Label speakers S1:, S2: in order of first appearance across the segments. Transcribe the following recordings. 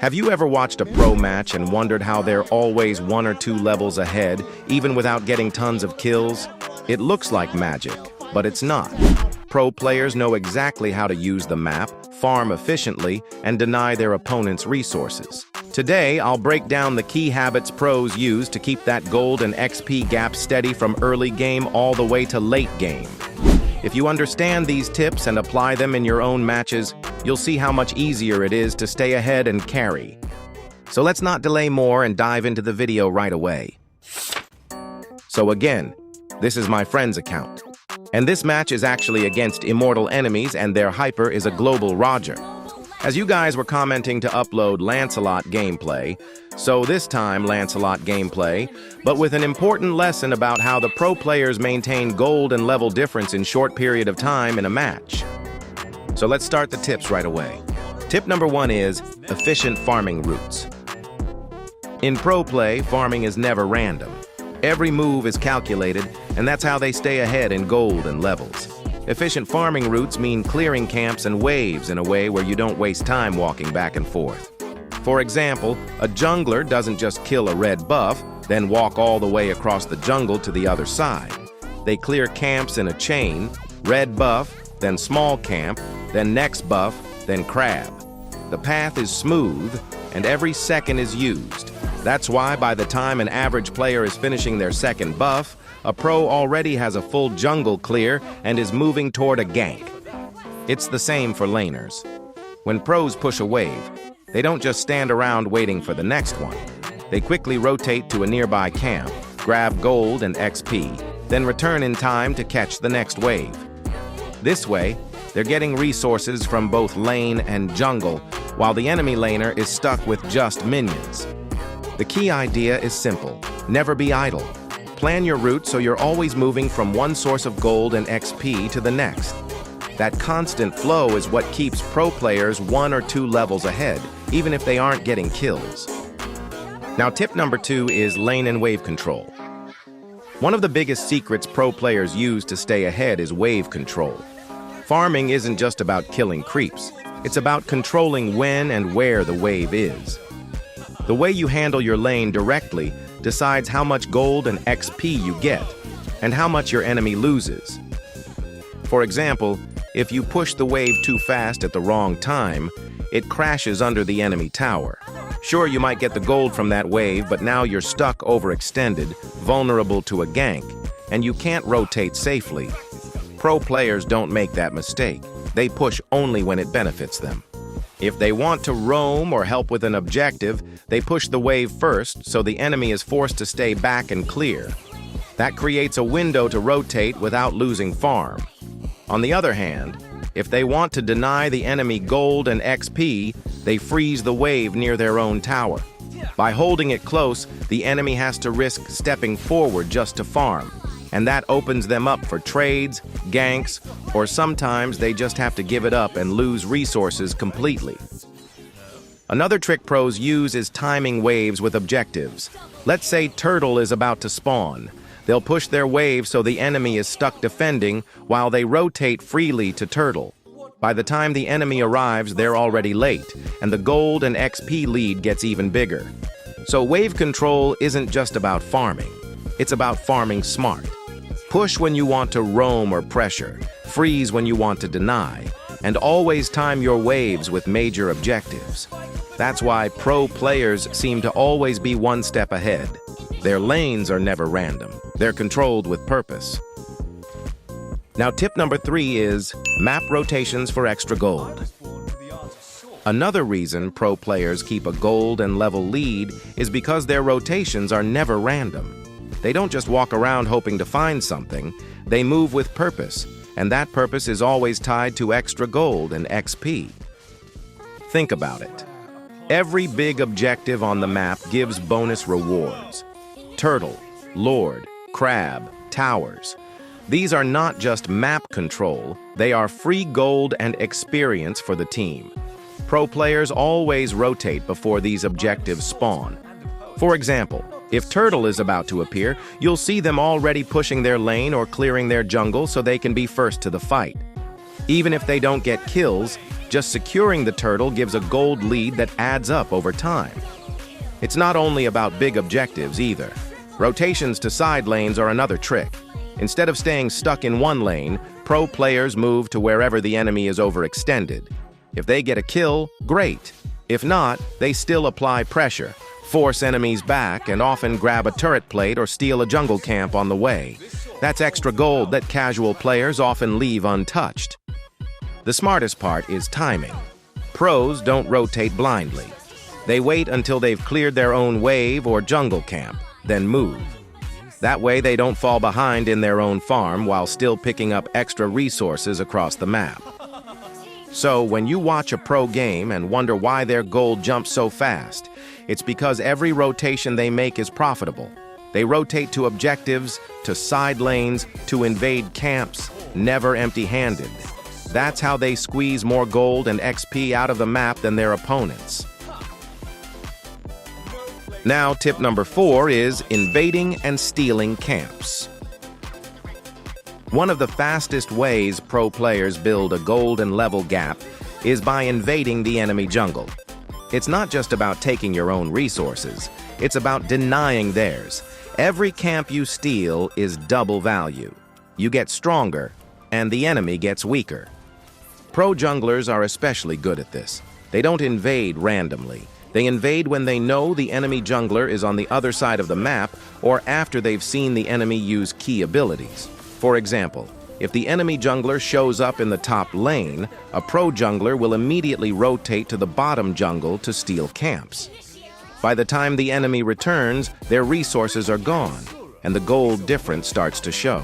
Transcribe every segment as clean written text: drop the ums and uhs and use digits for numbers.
S1: Have you ever watched a pro match and wondered how they're always 1 or 2 levels ahead, even without getting tons of kills? It looks like magic, but it's not. Pro players know exactly how to use the map, farm efficiently, and deny their opponents resources. Today, I'll break down the key habits pros use to keep that gold and XP gap steady from early game all the way to late game. If you understand these tips and apply them in your own matches, you'll see how much easier it is to stay ahead and carry. So let's not delay more and dive into the video right away. So again, this is my friend's account. And this match is actually against immortal enemies, and their hyper is a global Roger. As you guys were commenting to upload Lancelot gameplay, so this time Lancelot gameplay, but with an important lesson about how the pro players maintain gold and level difference in short period of time in a match. So let's start the tips right away. Tip number 1 is efficient farming routes. In pro play, farming is never random. Every move is calculated, and that's how they stay ahead in gold and levels. Efficient farming routes mean clearing camps and waves in a way where you don't waste time walking back and forth. For example, a jungler doesn't just kill a red buff, then walk all the way across the jungle to the other side. They clear camps in a chain, red buff, then small camp, then next buff, then crab. The path is smooth, and every second is used. That's why by the time an average player is finishing their second buff, a pro already has a full jungle clear and is moving toward a gank. It's the same for laners. When pros push a wave, they don't just stand around waiting for the next one. They quickly rotate to a nearby camp, grab gold and XP, then return in time to catch the next wave. This way, they're getting resources from both lane and jungle, while the enemy laner is stuck with just minions. The key idea is simple: never be idle. Plan your route so you're always moving from one source of gold and XP to the next. That constant flow is what keeps pro players 1 or 2 levels ahead, even if they aren't getting kills. Now, tip number 2 is lane and wave control. One of the biggest secrets pro players use to stay ahead is wave control. Farming isn't just about killing creeps. It's about controlling when and where the wave is. The way you handle your lane directly decides how much gold and XP you get, and how much your enemy loses. For example, if you push the wave too fast at the wrong time, it crashes under the enemy tower. Sure, you might get the gold from that wave, but now you're stuck overextended, vulnerable to a gank, and you can't rotate safely. Pro players don't make that mistake. They push only when it benefits them. If they want to roam or help with an objective, they push the wave first, so the enemy is forced to stay back and clear. That creates a window to rotate without losing farm. On the other hand, if they want to deny the enemy gold and XP, they freeze the wave near their own tower. By holding it close, the enemy has to risk stepping forward just to farm, and that opens them up for trades, ganks, or sometimes they just have to give it up and lose resources completely. Another trick pros use is timing waves with objectives. Let's say Turtle is about to spawn. They'll push their wave so the enemy is stuck defending while they rotate freely to Turtle. By the time the enemy arrives, they're already late, and the gold and XP lead gets even bigger. So wave control isn't just about farming. It's about farming smart. Push when you want to roam or pressure, freeze when you want to deny, and always time your waves with major objectives. That's why pro players seem to always be one step ahead. Their lanes are never random. They're controlled with purpose. Now, tip number 3 is map rotations for extra gold. Another reason pro players keep a gold and level lead is because their rotations are never random. They don't just walk around hoping to find something. They move with purpose, and that purpose is always tied to extra gold and XP. Think about it. Every big objective on the map gives bonus rewards. Turtle, Lord, Crab, Towers. These are not just map control, they are free gold and experience for the team. Pro players always rotate before these objectives spawn. For example, if Turtle is about to appear, you'll see them already pushing their lane or clearing their jungle so they can be first to the fight. Even if they don't get kills, Just securing the turtle gives a gold lead that adds up over time. It's not only about big objectives either. Rotations to side lanes are another trick. Instead of staying stuck in one lane, pro players move to wherever the enemy is overextended. If they get a kill, great. If not, they still apply pressure, force enemies back, and often grab a turret plate or steal a jungle camp on the way. That's extra gold that casual players often leave untouched. The smartest part is timing. Pros don't rotate blindly. They wait until they've cleared their own wave or jungle camp, then move. That way they don't fall behind in their own farm while still picking up extra resources across the map. So when you watch a pro game and wonder why their gold jumps so fast, it's because every rotation they make is profitable. They rotate to objectives, to side lanes, to invade camps, never empty-handed. That's how they squeeze more gold and XP out of the map than their opponents. Now, tip number 4 is invading and stealing camps. One of the fastest ways pro players build a gold and level gap is by invading the enemy jungle. It's not just about taking your own resources, it's about denying theirs. Every camp you steal is double value. You get stronger, and the enemy gets weaker. Pro junglers are especially good at this. They don't invade randomly. They invade when they know the enemy jungler is on the other side of the map or after they've seen the enemy use key abilities. For example, if the enemy jungler shows up in the top lane, a pro jungler will immediately rotate to the bottom jungle to steal camps. By the time the enemy returns, their resources are gone, and the gold difference starts to show.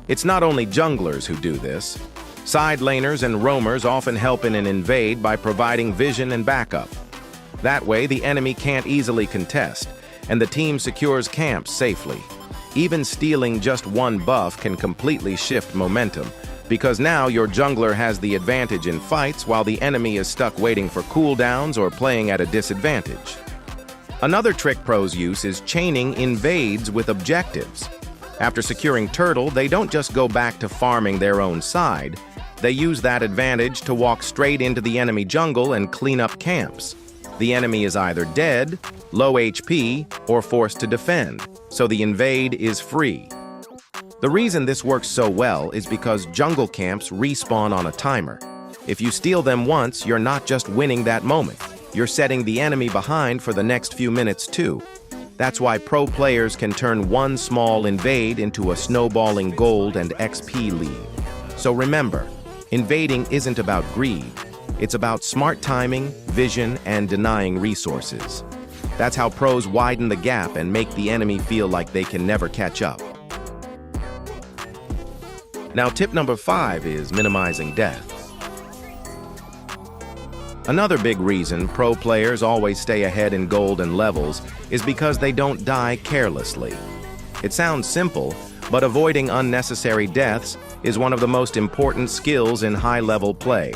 S1: It's not only junglers who do this. Side laners and roamers often help in an invade by providing vision and backup. That way, the enemy can't easily contest, and the team secures camps safely. Even stealing just one buff can completely shift momentum, because now your jungler has the advantage in fights while the enemy is stuck waiting for cooldowns or playing at a disadvantage. Another trick pros use is chaining invades with objectives. After securing turtle, they don't just go back to farming their own side. They use that advantage to walk straight into the enemy jungle and clean up camps. The enemy is either dead, low HP, or forced to defend, so the invade is free. The reason this works so well is because jungle camps respawn on a timer. If you steal them once, you're not just winning that moment. You're setting the enemy behind for the next few minutes too. That's why pro players can turn one small invade into a snowballing gold and XP lead. So remember, invading isn't about greed. It's about smart timing, vision, and denying resources. That's how pros widen the gap and make the enemy feel like they can never catch up. Now, tip number 5 is minimizing death. Another big reason pro players always stay ahead in gold and levels is because they don't die carelessly. It sounds simple, but avoiding unnecessary deaths is one of the most important skills in high-level play.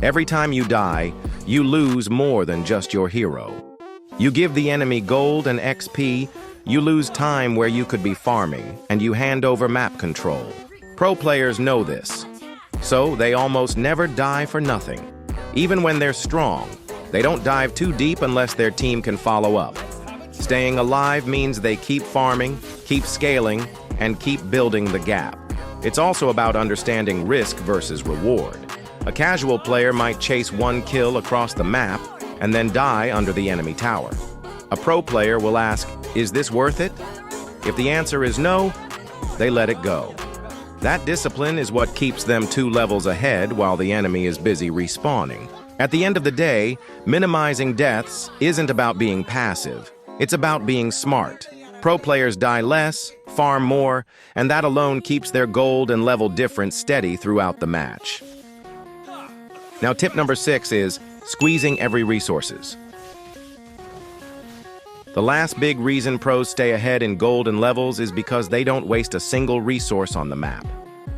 S1: Every time you die, you lose more than just your hero. You give the enemy gold and XP, you lose time where you could be farming, and you hand over map control. Pro players know this, so they almost never die for nothing. Even when they're strong, they don't dive too deep unless their team can follow up. Staying alive means they keep farming, keep scaling, and keep building the gap. It's also about understanding risk versus reward. A casual player might chase one kill across the map and then die under the enemy tower. A pro player will ask, is this worth it? If the answer is no, they let it go. That discipline is what keeps them 2 levels ahead while the enemy is busy respawning. At the end of the day, minimizing deaths isn't about being passive. It's about being smart. Pro players die less, farm more, and that alone keeps their gold and level difference steady throughout the match. Now, tip number 6 is squeezing every resources. The last big reason pros stay ahead in gold and levels is because they don't waste a single resource on the map.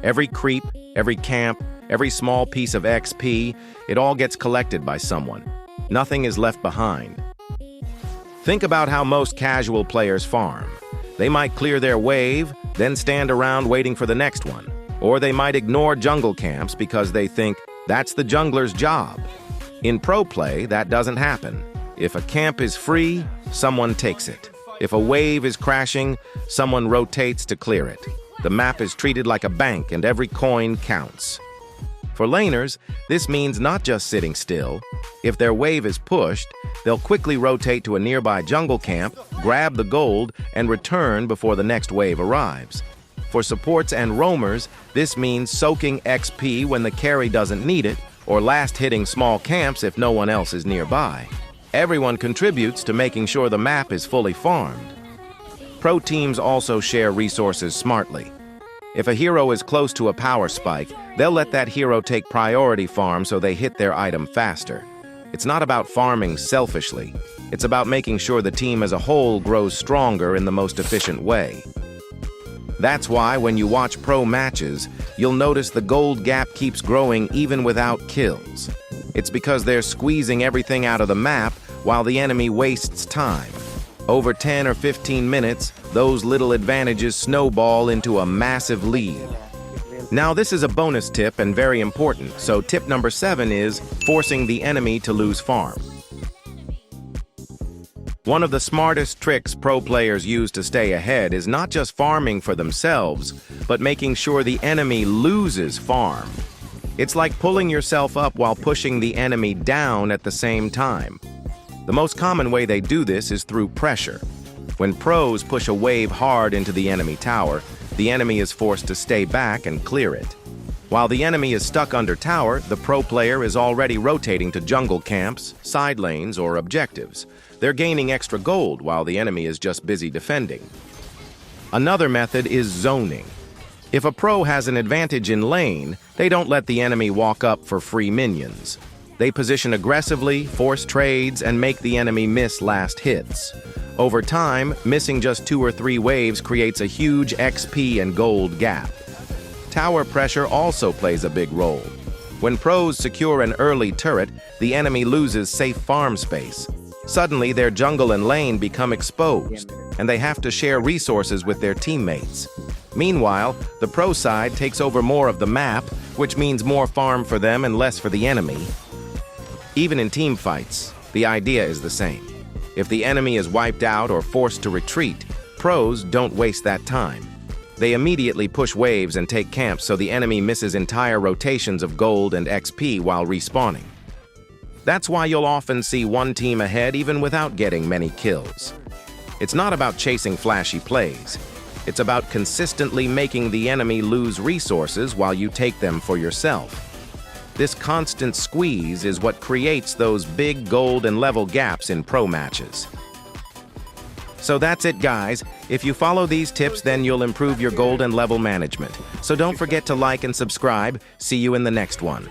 S1: Every creep, every camp, every small piece of XP, it all gets collected by someone. Nothing is left behind. Think about how most casual players farm. They might clear their wave, then stand around waiting for the next one. Or they might ignore jungle camps because they think, That's the jungler's job. In pro play, that doesn't happen. If a camp is free, someone takes it. If a wave is crashing, someone rotates to clear it. The map is treated like a bank and every coin counts. For laners, this means not just sitting still. If their wave is pushed, they'll quickly rotate to a nearby jungle camp, grab the gold, and return before the next wave arrives. For supports and roamers, this means soaking XP when the carry doesn't need it, or last-hitting small camps if no one else is nearby. Everyone contributes to making sure the map is fully farmed. Pro teams also share resources smartly. If a hero is close to a power spike, they'll let that hero take priority farm so they hit their item faster. It's not about farming selfishly. It's about making sure the team as a whole grows stronger in the most efficient way. That's why when you watch pro matches, you'll notice the gold gap keeps growing even without kills. It's because they're squeezing everything out of the map while the enemy wastes time. Over 10 or 15 minutes, those little advantages snowball into a massive lead. Now this is a bonus tip and very important, so tip number 7 is forcing the enemy to lose farm. One of the smartest tricks pro players use to stay ahead is not just farming for themselves, but making sure the enemy loses farm. It's like pulling yourself up while pushing the enemy down at the same time. The most common way they do this is through pressure. When pros push a wave hard into the enemy tower, the enemy is forced to stay back and clear it. While the enemy is stuck under tower, the pro player is already rotating to jungle camps, side lanes, or objectives. They're gaining extra gold while the enemy is just busy defending. Another method is zoning. If a pro has an advantage in lane, they don't let the enemy walk up for free minions. They position aggressively, force trades, and make the enemy miss last hits. Over time, missing just 2 or 3 waves creates a huge XP and gold gap. Tower pressure also plays a big role. When pros secure an early turret, the enemy loses safe farm space. Suddenly, their jungle and lane become exposed, and they have to share resources with their teammates. Meanwhile, the pro side takes over more of the map, which means more farm for them and less for the enemy. Even in team fights, the idea is the same. If the enemy is wiped out or forced to retreat, pros don't waste that time. They immediately push waves and take camps so the enemy misses entire rotations of gold and XP while respawning. That's why you'll often see one team ahead even without getting many kills. It's not about chasing flashy plays. It's about consistently making the enemy lose resources while you take them for yourself. This constant squeeze is what creates those big gold and level gaps in pro matches. So that's it, guys. If you follow these tips, then you'll improve your gold and level management. So don't forget to like and subscribe. See you in the next one.